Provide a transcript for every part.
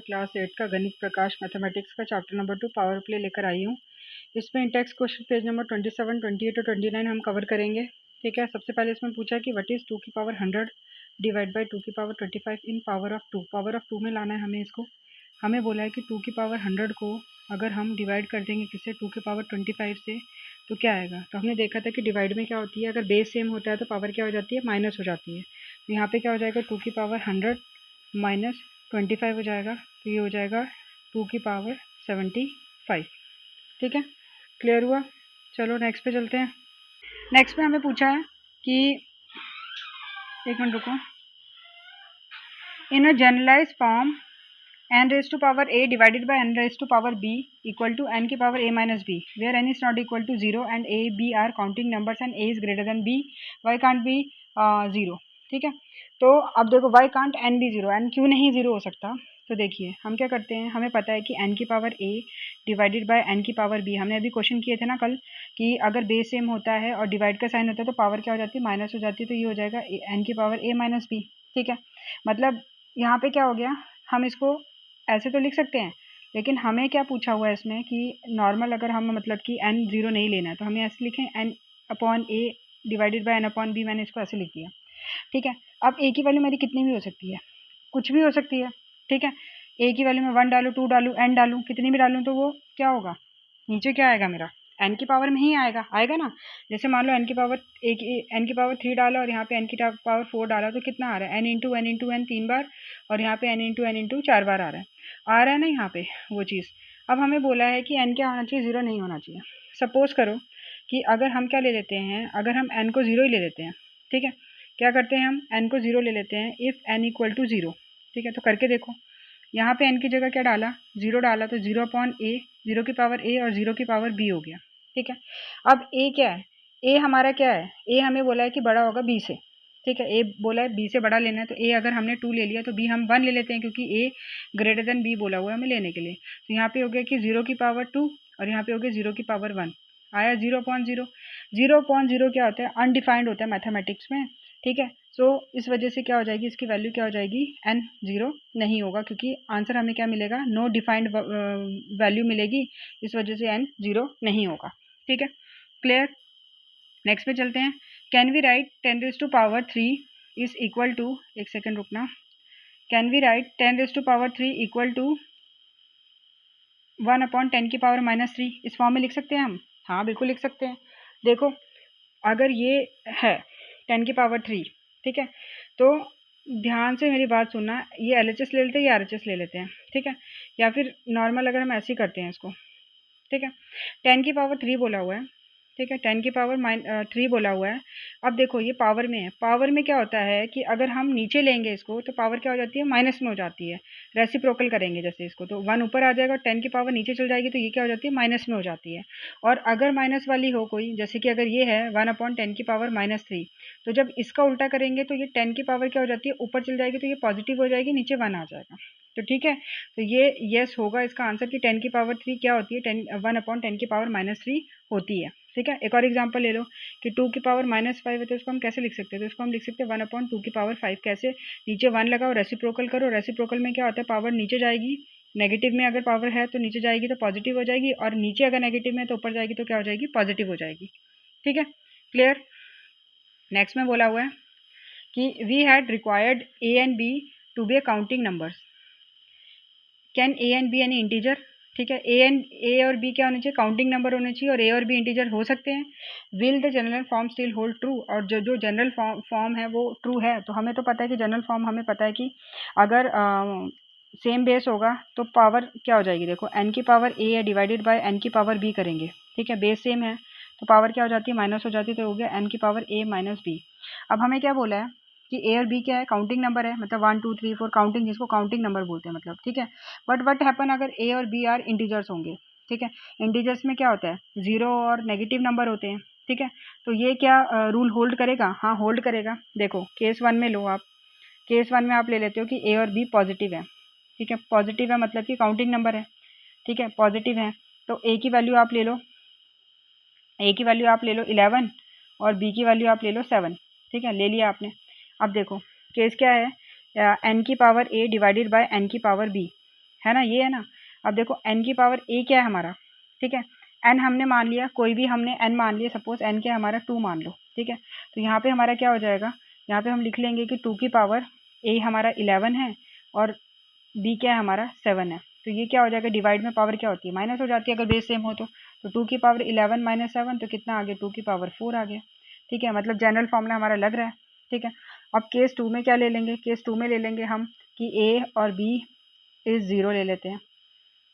Class 8 का गणित प्रकाश mathematics का चैप्टर नंबर 2 पावर प्ले लेकर आई हूँ। इसमें इंडेक्स क्वेश्चन पेज नंबर 27, 28 और 29 हम कवर करेंगे। ठीक है, सबसे पहले इसमें पूछा कि व्हाट इज 2 की पावर 100 डिवाइड बाई 2 की power 25 in power of 2। Power of 2 में लाना है हमें इसको। हमें बोला है कि 2 की पावर 100 को अगर हम डिवाइड कर देंगे किससे, 2 की पावर 25 से, तो क्या आएगा। तो हमने देखा था कि डिवाइड में क्या होती है, अगर बेस सेम होता है तो पावर क्या हो जाती है, माइनस हो जाती है। तो यहाँ पे क्या हो जाएगा, 2 की पावर 100 माइनस 25 हो जाएगा, तो ये हो जाएगा 2 की पावर 75। ठीक है, क्लियर हुआ। चलो नेक्स्ट पे चलते हैं। नेक्स्ट पे हमें पूछा है कि, एक मिनट रुको, in a generalise form n raised to power a divided by n raised to power b equal to n की power a minus b, where n is not equal to 0 and a, b are counting numbers and a is greater than b, y can't be 0। ठीक है, तो अब देखो y can't n भी 0, n क्यों नहीं 0 हो सकता। तो देखिए हम क्या करते हैं, हमें पता है कि n की power a divided by n की पावर b, हमने अभी क्वेश्चन किए थे ना कल कि अगर बेस सेम होता है और डिवाइड का साइन होता है तो पावर क्या हो जाती है, माइनस हो जाती है। तो ये हो जाएगा n की पावर a माइनस b। ठीक है, मतलब यहाँ पे क्या हो गया, हम इसको ऐसे तो लिख सकते हैं, लेकिन हमें क्या पूछा हुआ है इसमें कि नॉर्मल अगर हम मतलब कि n 0 नहीं लेना है तो हमें ऐसे लिखें n upon a divided by n upon b। मैंने इसको ऐसे लिख दिया। ठीक है, अब a की वैल्यू मेरी कितनी भी हो सकती है, कुछ भी हो सकती है। ठीक है, a की वैल्यू में 1 डालूँ, 2 डालूँ, n डालूँ, कितनी भी डालूँ तो वो क्या होगा, नीचे क्या आएगा मेरा, n की पावर में ही आएगा ना। जैसे मान लो n की पावर n की पावर 3 डाला और यहाँ पे n की पावर 4 डाला, तो कितना आ रहा है, n इंटू n 3 बार, और यहाँ पे n इंटू n 4 बार आ रहा है ना यहाँ पे वो चीज़। अब हमें बोला है कि n क्या होना चाहिए, 0 नहीं होना चाहिए। सपोज करो कि अगर हम क्या ले लेते हैं, अगर हम n को 0 ही ले लेते हैं। ठीक है, क्या करते हैं हम n को 0 ले लेते हैं, इफ़ n इक्वल टू 0। ठीक है, तो करके देखो, यहाँ पे n की जगह क्या डाला, 0 डाला, तो 0 अपॉन a, 0 की पावर a और 0 की पावर b हो गया। ठीक है, अब a क्या है, a हमारा क्या है, a हमें बोला है कि बड़ा होगा b से। ठीक है, a बोला है b से बड़ा लेना है, तो a अगर हमने 2 ले लिया तो b हम 1 ले लेते हैं, क्योंकि a ग्रेटर देन b बोला हुआ है हमें लेने के लिए। तो यहाँ पे हो गया कि 0 की पावर 2 और यहाँ पे हो गया 0 की पावर 1, आया 0 अपॉन 0। 0 अपॉन 0 क्या होता है, अनडिफाइंड होता है मैथमेटिक्स में। ठीक है, सो इस वजह से क्या हो जाएगी, इसकी वैल्यू क्या हो जाएगी, n 0 नहीं होगा, क्योंकि आंसर हमें क्या मिलेगा, नो डिफाइंड वैल्यू मिलेगी, इस वजह से n 0 नहीं होगा। ठीक है, क्लियर। नेक्स्ट पे चलते हैं। Can we write 10 raise to power 3 is equal to, एक सेकेंड रुकना, can we write 10 raise to power 3 equal to 1 upon 10 की पावर माइनस 3, इस फॉर्म में लिख सकते हैं हम। हाँ बिल्कुल लिख सकते हैं। देखो अगर ये है 10 की पावर 3, ठीक है, तो ध्यान से मेरी बात सुनना, ये LHS ले लेते हैं या RHS ले लेते हैं। ठीक है, या फिर नॉर्मल अगर हम ऐसे ही करते हैं इसको। ठीक है, 10 की पावर 3 बोला हुआ है। ठीक है, 10 की पावर 3 बोला हुआ है। अब देखो ये पावर में है, पावर में क्या होता है कि अगर हम नीचे लेंगे इसको तो पावर क्या हो जाती है, माइनस में हो जाती है। रेसिप्रोकल करेंगे जैसे इसको, तो 1 ऊपर आ जाएगा और 10 की पावर नीचे चल जाएगी, तो ये क्या हो जाती है, माइनस में हो जाती है। और अगर माइनस वाली हो कोई, जैसे कि अगर ये है 1 अपॉन 10 की पावर माइनस 3, तो जब इसका उल्टा करेंगे तो ये 10 की पावर क्या हो जाती है, ऊपर चल जाएगी, तो ये पॉजिटिव हो जाएगी, नीचे 1 आ जाएगा। तो ठीक है, तो ये यस होगा इसका आंसर कि 10 की पावर 3 क्या होती है, 1 अपॉन 10 की पावर माइनस 3 होती है। ठीक है, एक और एग्जांपल ले लो कि 2 की पावर माइनस 5 है, तो इसको हम कैसे लिख सकते हैं, तो इसको हम लिख सकते हैं 1 अपॉन 2 की पावर 5। कैसे, नीचे 1 लगाओ, रेसिप्रोकल करो, रेसिप्रोकल में क्या होता है, पावर नीचे जाएगी, नेगेटिव में अगर पावर है तो नीचे जाएगी तो पॉजिटिव हो जाएगी, और नीचे अगर नेगेटिव में तो ऊपर जाएगी तो क्या हो जाएगी, पॉजिटिव हो जाएगी। ठीक है, क्लियर। नेक्स्ट में बोला हुआ है कि we had required A and B to be A counting numbers, can A and B any integer. ठीक है, ए और बी क्या होने चाहिए, काउंटिंग नंबर होने चाहिए, और ए और बी इंटीजर हो सकते हैं। Will the general form still hold true, और जो जनरल फॉर्म है वो ट्रू है। तो हमें तो पता है कि जनरल फॉर्म हमें पता है कि अगर सेम बेस होगा तो पावर क्या हो जाएगी, देखो n की पावर a है डिवाइडेड बाय n की पावर b करेंगे। ठीक है, बेस सेम है तो पावर क्या हो जाती है, माइनस हो जाती है, तो हो गया n की पावर a माइनस b। अब हमें क्या बोला है कि ए और बी क्या है, काउंटिंग नंबर है, मतलब 1 2 3 4 काउंटिंग, जिसको काउंटिंग नंबर बोलते हैं मतलब। ठीक है, बट वट हैपन अगर ए और बी आर इंटीजर्स होंगे। ठीक है, इंटीजर्स में क्या होता है, 0 और नेगेटिव नंबर होते हैं। ठीक है, तो ये क्या रूल होल्ड करेगा, हाँ होल्ड करेगा। देखो केस 1 में लो आप, केस 1 में आप ले लेते हो कि ए और बी पॉजिटिव है। ठीक है, पॉजिटिव है मतलब कि काउंटिंग नंबर है। ठीक है, पॉजिटिव है, तो ए की वैल्यू आप ले लो, ए की वैल्यू आप ले लो 11 और बी की वैल्यू आप ले लो 7। ठीक है, ले लिया आपने। अब देखो केस क्या है, एन की power A divided by N की पावर बी है ना, ये है ना। अब देखो n की पावर a क्या है हमारा, ठीक है, n हमने मान लिया, कोई भी हमने n मान लिया, सपोज n क्या है हमारा 2 मान लो, ठीक है। तो यहाँ पे हमारा क्या हो जाएगा, यहाँ पे हम लिख लेंगे कि 2 की पावर a हमारा 11 है और b क्या है हमारा 7 है। तो ये क्या हो जाएगा, डिवाइड में पावर क्या होती है, माइनस हो जाती है अगर बेस सेम हो तो 2 की पावर 11 माइनस 7 तो कितना आ गया, 2 की पावर 4 आ गया, ठीक है। मतलब जनरल फॉर्मूला हमारा लग रहा है, ठीक है। अब केस 2 में क्या ले लेंगे, केस 2 में ले लेंगे हम कि a और b इज 0 ले लेते हैं,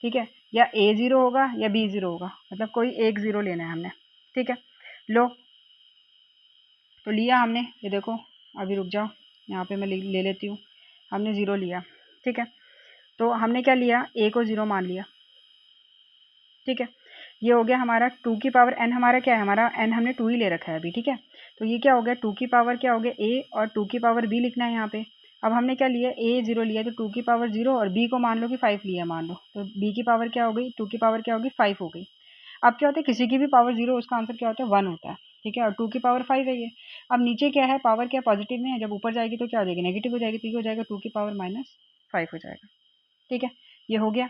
ठीक है, या a 0 होगा या b 0 होगा, मतलब कोई एक 0 लेना है हमने, ठीक है। लो तो लिया हमने, ये देखो, अभी रुक जाओ, यहाँ पे मैं ले लेती हूँ, हमने 0 लिया, ठीक है। तो हमने क्या लिया, a को 0 मान लिया, ठीक है। ये हो गया हमारा 2 की पावर n, हमारा क्या है, हमारा n हमने 2 ही ले रखा है अभी, ठीक है। तो ये क्या हो गया, 2 की पावर क्या हो गया a और 2 की पावर b लिखना है यहाँ पे। अब हमने क्या लिया, a 0 लिया तो 2 की पावर 0 और b को मान लो कि 5 लिया मान लो, तो b की पावर क्या हो गई, 2 की पावर क्या होगी 5 हो गई। अब क्या होता है, किसी की भी पावर 0 उसका आंसर क्या होता है 1 होता है, ठीक है। और 2 की पावर 5 है ये। अब नीचे क्या है, पावर क्या पॉजिटिव में है, जब ऊपर जाएगी तो क्या हो जाएगी, नेगेटिव हो जाएगी, तो ये हो जाएगा 2 की पावर -5 हो जाएगा, ठीक है। ये हो गया,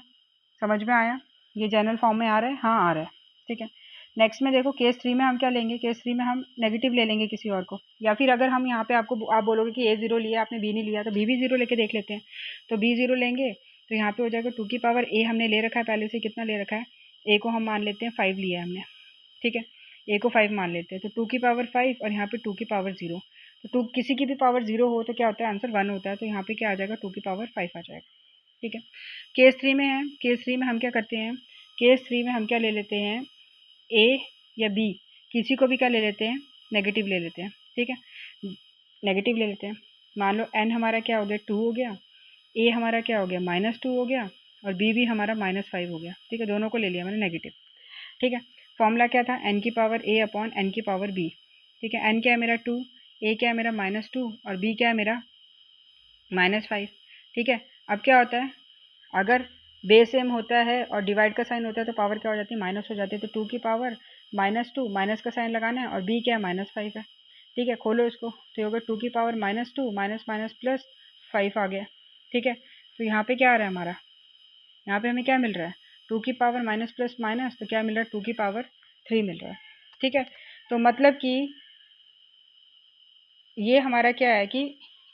समझ में आया, ये जनरल फॉर्म में आ रहा है, हाँ आ रहा है, ठीक है। नेक्स्ट में देखो, केस 3 में हम क्या लेंगे, केस 3 में हम नेगेटिव ले लेंगे किसी और को, या फिर अगर हम यहाँ पे आपको आप बोलोगे कि a 0 लिया आपने b नहीं लिया, तो b भी 0 लेके देख लेते हैं। तो b 0 लेंगे तो यहाँ पे हो जाएगा 2 की पावर a हमने ले रखा है पहले से, कितना ले रखा है, a को हम मान लेते हैं 5 लिया है हमने, ठीक है, a को 5 मान लेते हैं, तो 2 की पावर 5 और यहाँ पे 2 की पावर 0, तो 2 किसी की भी पावर 0 हो तो क्या होता है, आंसर 1 होता है, तो यहाँ पे क्या आ जाएगा, 2 की पावर 5 आ जाएगा, ठीक है। केस 3 में है, केस 3 में हम क्या करते हैं, केस 3 में हम क्या ले लेते हैं, a या b किसी को भी क्या ले लेते हैं, नेगेटिव ले लेते हैं, ठीक है, नेगेटिव ले लेते हैं। मान लो n हमारा क्या हो गया 2 हो गया, a हमारा क्या हो गया -2 हो गया और b भी हमारा -5 हो गया, ठीक है, दोनों को ले लिया मैंने नेगेटिव, ठीक है। फॉर्मूला क्या था, n की पावर a अपॉन n की पावर b, ठीक है। n क्या है मेरा 2, a क्या है मेरा -2 और b क्या है मेरा -5, ठीक है। अब क्या होता है, अगर बेस सेम होता है और डिवाइड का साइन होता है तो पावर क्या हो जाती है, माइनस हो जाती है, तो 2 की पावर -2 माइनस का साइन लगाना है और b क्या है -5 है, ठीक है। खोलो इसको, तो होगा 2 की पावर -2 माइनस माइनस प्लस 5 आ गया, ठीक है। तो यहाँ पे क्या आ रहा है हमारा, यहाँ पे हमें क्या मिल रहा है, 2 की पावर माइनस प्लस माइनस, तो क्या मिल रहा है, 2 की पावर 3 मिल रहा है, ठीक है। तो मतलब कि ये हमारा क्या है कि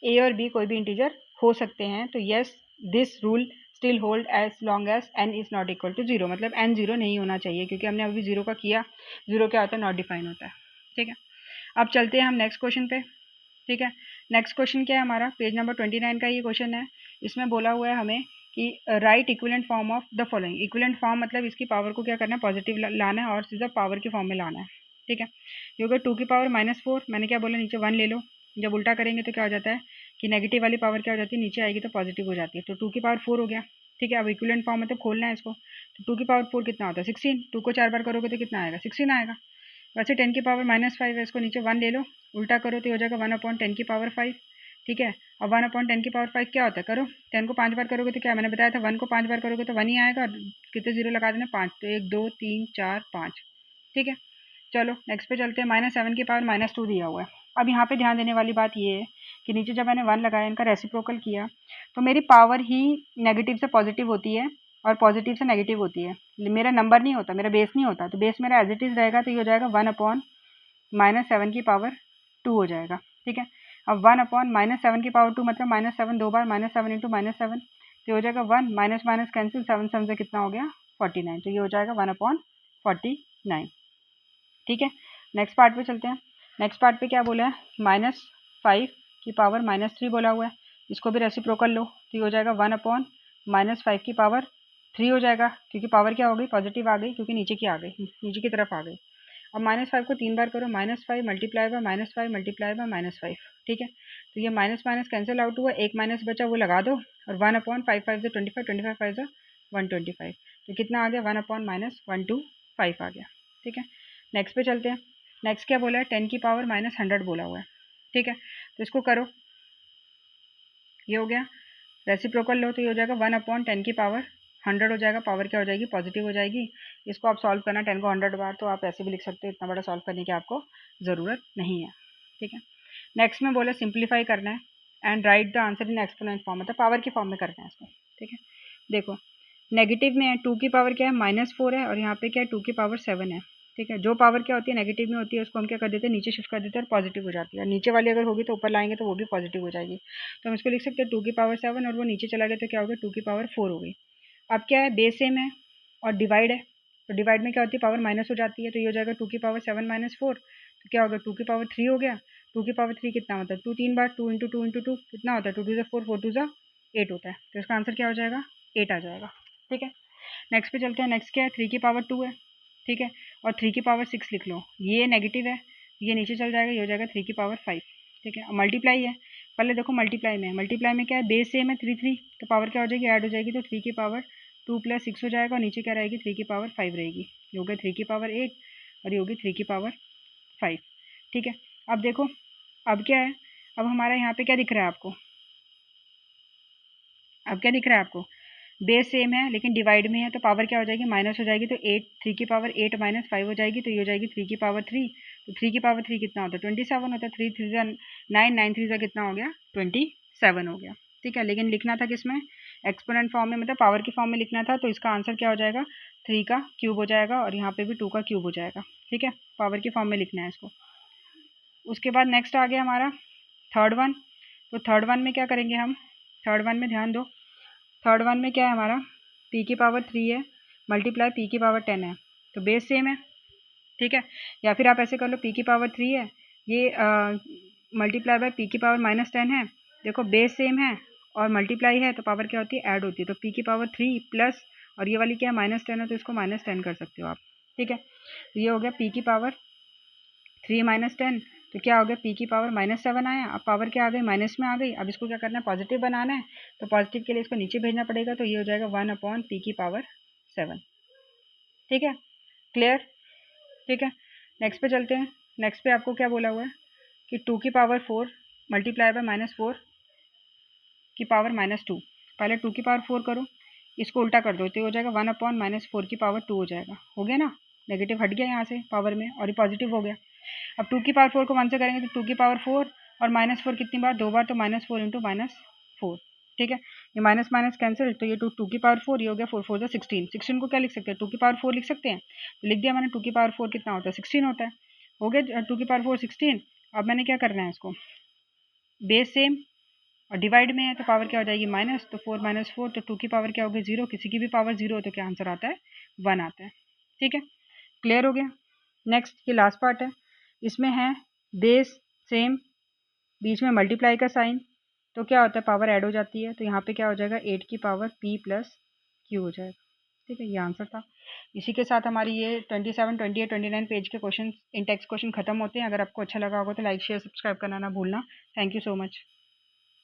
a और b कोई भी इंटीजर हो सकते हैं, तो yes this rule still hold as long as n is not equal to 0, मतलब n 0 नहीं होना चाहिए, क्योंकि हमने अभी 0 का किया, 0 क्या होता है, नॉट डिफाइन होता है, ठीक है। अब चलते हैं हम नेक्स्ट क्वेश्चन पे, ठीक है। नेक्स्ट क्वेश्चन क्या है हमारा, पेज नंबर 29 का ये क्वेश्चन है। इसमें बोला हुआ है हमें कि right equivalent form of the following, equivalent form मतलब इसकी पावर को क्या करना है, पॉजिटिव लाना है और सीधा पावर के फॉर्म में लाना है, ठीक है। ये होगा 2 की पावर -4, मैंने क्या बोला, नीचे 1 ले लो, जब उल्टा करेंगे तो क्या हो जाता है कि नेगेटिव वाली पावर क्या हो जाती है, नीचे आएगी तो पॉजिटिव हो जाती है, तो 2 की पावर 4 हो गया, ठीक है। अब इक्विवेलेंट फॉर्म मतलब खोलना है इसको, तो 2 की पावर 4 कितना होता है 16, 2 को 4 बार करोगे तो कितना आएगा 16 आएगा। वैसे 10 की पावर -5 है, इसको नीचे 1 ले लो, उल्टा करो तो हो जाएगा 1/10 की पावर 5, ठीक है। और 1/10 की पावर 5 क्या होता है, करो 10 को 5 बार करोगे तो क्या, मैंने बताया था 1 को 5 बार करोगे तो 1 ही आएगा, और कितने जीरो लगा देना 5, तो 1 2 3 4 5, ठीक है। चलो नेक्स्ट पे चलते हैं, -7 की पावर -2 दिया हुआ है। अब यहाँ पे ध्यान देने वाली बात ये है कि नीचे जब मैंने 1 लगाया, इनका रेसिप्रोकल किया, तो मेरी पावर ही नेगेटिव से पॉजिटिव होती है और पॉजिटिव से नेगेटिव होती है, मेरा नंबर नहीं होता, मेरा बेस नहीं होता, तो बेस मेरा एज इट इज़ रहेगा, तो ये हो जाएगा 1/-7 की पावर 2 हो जाएगा, ठीक है। अब 1/-7 की पावर 2 मतलब -7 दो बार, -7 इंटू -7, तो ये हो जाएगा 1, माइनस माइनस कैंसिल, 7 7 से कितना हो गया 49, तो ये हो जाएगा 1/49, ठीक है। नेक्स्ट पार्ट पे चलते हैं, नेक्स्ट पार्ट पे क्या बोला है, -5 की पावर -3 बोला हुआ है, इसको भी रेसिप्रोकल लो, तो ये हो जाएगा 1/-5 की पावर 3 हो जाएगा, क्योंकि पावर क्या हो गई, पॉजिटिव आ गई, क्योंकि नीचे की आ गई, नीचे की तरफ आ गई। अब -5 को 3 बार करो, -5 मल्टीप्लाई बाय -5 मल्टीप्लाई बाय -5, ठीक है। तो ये माइनस माइनस कैंसिल आउट हुआ, एक माइनस बचा वो लगा दो, और 1/5 5 से 25, 25 5 से 125, तो कितना आ गया 1/-125 आ गया, ठीक है। नेक्स्ट पे चलते हैं, नेक्स्ट क्या बोला है, 10 की पावर -100 बोला हुआ है, ठीक है। तो इसको करो, ये हो गया, रेसिप्रोकल लो तो ये हो जाएगा 1/10 की पावर 100 हो जाएगा, पावर क्या हो जाएगी, पॉजिटिव हो जाएगी। इसको आप सॉल्व करना 10 को 100 बार, तो आप ऐसे भी लिख सकते हो, इतना बड़ा सॉल्व करने की आपको ज़रूरत नहीं है, ठीक है। नेक्स्ट में बोला सिंप्लीफाई करना है and right the answer in exponent form, मतलब पावर की फॉर्म में करना है इसको, ठीक है। देखो नेगेटिव में है, 2 की पावर क्या है -4 है, और यहाँ पे क्या है 2 की पावर 7 है। ठीक है, जो पावर क्या होती है नेगेटिव में होती है उसको हम क्या कर देते हैं नीचे शिफ्ट कर देते हैं और पॉजिटिव हो जाती है। नीचे वाली अगर होगी तो ऊपर लाएंगे तो वो भी पॉजिटिव हो जाएगी। तो हम इसको लिख सकते हैं 2 की पावर 7, और वो नीचे चला गया तो क्या होगा 2 की पावर 4 हो गई। अब क्या है बेस सेम है और डिवाइड है, तो डिवाइड में क्या होती है पावर माइनस हो जाती है, तो ये हो जाएगा 2 की पावर 7 - 4, तो क्या होगा 2 की पावर 3 हो गया। 2 की पावर 3 कितना होता है 2 3 बार, 2 इंटू 2 इंटू 2 कितना होता है 2 2 4 4 2 8 होता है, तो इसका आंसर क्या हो जाएगा 8 आ जाएगा। ठीक है, नेक्स्ट पे चलते हैं। नेक्स्ट क्या है 3 की पावर 2 है। ठीक है, और 3 की पावर 6 लिख लो, ये नेगेटिव है, ये नीचे चल जाएगा, ये हो जाएगा 3 की पावर 5। ठीक है, मल्टीप्लाई है, पहले देखो मल्टीप्लाई में, मल्टीप्लाई में क्या है बेस सेम है 3 3, तो पावर क्या हो जाएगी ऐड हो जाएगी, तो 3 की पावर 2 + 6 हो जाएगा, और नीचे क्या रहेगी 3 की पावर 5 रहेगी, ये हो गया 3 की पावर 8, और ये होगी 3 की पावर 5। ठीक है, अब देखो अब क्या है, अब हमारा यहाँ पे क्या दिख रहा है आपको, अब क्या दिख रहा है आपको बेस सेम है लेकिन डिवाइड में है, तो पावर क्या हो जाएगी माइनस हो जाएगी, तो 8 3 की पावर 8 - 5 हो जाएगी, तो ये हो जाएगी 3 की पावर 3। तो 3 की पावर 3 कितना होता है 27 होता है, 3 3 जा 9 9 3 जा कितना हो गया 27 हो गया। ठीक है, लेकिन लिखना था किसमें एक्सपोनेंट फॉर्म में, मतलब पावर की फॉर्म में लिखना था, तो इसका आंसर क्या हो जाएगा 3 का क्यूब हो जाएगा, और यहाँ पे भी 2 का क्यूब हो जाएगा। ठीक है, पावर की फॉर्म में लिखना है इसको। उसके बाद नेक्स्ट आ गया हमारा थर्ड वन, तो थर्ड वन में क्या करेंगे हम, थर्ड वन में ध्यान दो, थर्ड वन में क्या है हमारा p की पावर 3 है मल्टीप्लाई p की पावर 10 है, तो बेस सेम है। ठीक है, या फिर आप ऐसे कर लो p की पावर 3 है, ये मल्टीप्लाई बाय p की पावर -10 है, देखो बेस सेम है और मल्टीप्लाई है, तो पावर क्या होती है ऐड होती है, तो p की पावर 3 प्लस, और ये वाली क्या है -10 है, तो इसको -10 कर सकते हो आप। ठीक है, तो ये हो गया p की पावर 3 - 10, तो क्या हो गया p की पावर -7 आया, अब पावर क्या आ गई माइनस में आ गई, अब इसको क्या करना है पॉजिटिव बनाना है, तो पॉजिटिव के लिए इसको नीचे भेजना पड़ेगा, तो ये हो जाएगा 1/p की पावर 7। ठीक है, क्लियर। ठीक है, नेक्स्ट पे चलते हैं। नेक्स्ट पे आपको क्या बोला हुआ है कि 2 की पावर 4 मल्टीप्लाई बाय -4 की पावर -2, पहले 2 की पावर 4 करो, इसको उल्टा कर दो, तो ये हो जाएगा 1/-4 की पावर 2 हो गया ना, नेगेटिव हट गया यहाँ से पावर में और ये पॉजिटिव हो गया। अब 2 की पावर 4 को 1 से करेंगे तो 2 की पावर 4 और -4 कितनी बार 2 बार, तो -4 इंटू -4। ठीक है, ये माइनस माइनस कैंसिल, तो ये 2 की पावर 4, ये हो गया 4 4 16, 16 को क्या लिख सकते हैं 2 की पावर 4 लिख सकते हैं, तो लिख दिया मैंने 2 की पावर 4 कितना होता है 16 होता है, हो गया 2 की पावर 4 16। अब मैंने क्या करना है इसको बेस सेम और डिवाइड में है, तो पावर क्या हो जाएगी माइनस, तो 4 - 4, तो 2 की पावर क्या होगी 0, किसी की भी पावर 0 हो तो क्या आंसर आता है 1 आता है। ठीक है, क्लियर हो गया। नेक्स्ट ये लास्ट पार्ट है, इसमें है बेस सेम बीच में मल्टीप्लाई का साइन, तो क्या होता है पावर ऐड हो जाती है, तो यहाँ पे क्या हो जाएगा 8 की पावर p + q हो जाएगा। ठीक है, ये आंसर था। इसी के साथ हमारी ये 27 28 29 पेज के क्वेश्चन इन टेक्स्ट क्वेश्चन खत्म होते हैं। अगर आपको अच्छा लगा होगा तो लाइक शेयर सब्सक्राइब करना ना भूलना। Thank you so much.